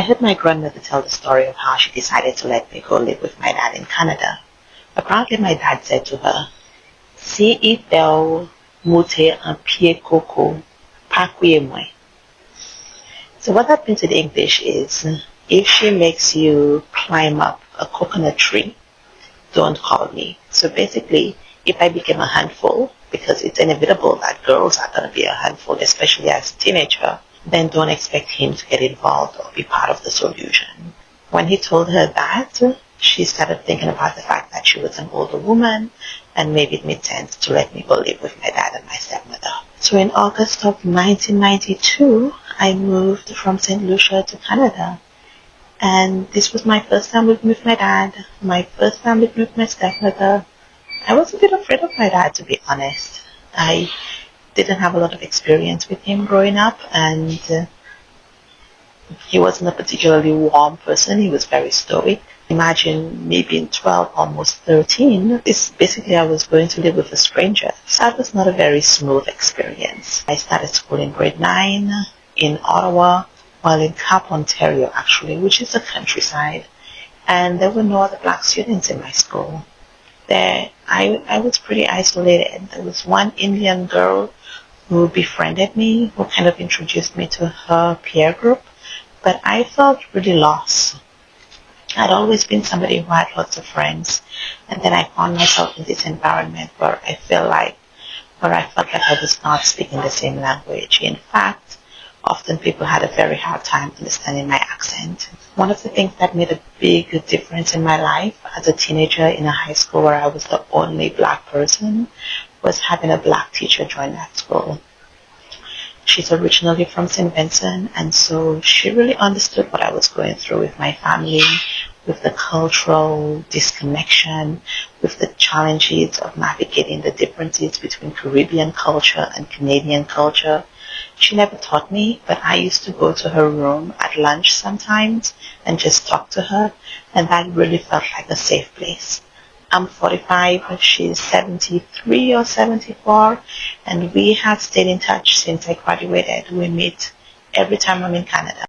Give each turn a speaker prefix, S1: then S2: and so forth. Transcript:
S1: heard my grandmother tell the story of how she decided to let me go live with my dad in Canada. Apparently my dad said to her, "Si itel mute un pied coco, pakuye moi." So what that means in English is, if she makes you climb up a coconut tree, don't call me. So basically, if I became a handful, because it's inevitable that girls are going to be a handful, especially as a teenager, then don't expect him to get involved or be part of the solution. When he told her that, she started thinking about the fact that she was an older woman and maybe it made sense to let me go live with my dad and my stepmother. So in August of 1992, I moved from St. Lucia to Canada. And this was my first time living with my dad, my first time living with my stepmother. I was a bit afraid of my dad, to be honest. I didn't have a lot of experience with him growing up, and he wasn't a particularly warm person. He was very stoic. Imagine me being 12, almost 13. Basically, I was going to live with a stranger. So that was not a very smooth experience. I started school in grade 9 in Ottawa, while in Cap, Ontario, actually, which is the countryside. And there were no other black students in my school. There, I was pretty isolated. There was one Indian girl who befriended me, who kind of introduced me to her peer group, but I felt really lost. I'd always been somebody who had lots of friends, and then I found myself in this environment where I felt like I was not speaking the same language. In fact, often people had a very hard time understanding my accent. One of the things that made a big difference in my life as a teenager in a high school where I was the only black person was having a black teacher join that school. She's originally from St. Vincent, and so she really understood what I was going through with my family, with the cultural disconnection, with the challenges of navigating the differences between Caribbean culture and Canadian culture. She never taught me, but I used to go to her room at lunch sometimes and just talk to her, and that really felt like a safe place. I'm 45, she's 73 or 74, and we have stayed in touch since I graduated. We meet every time I'm in Canada.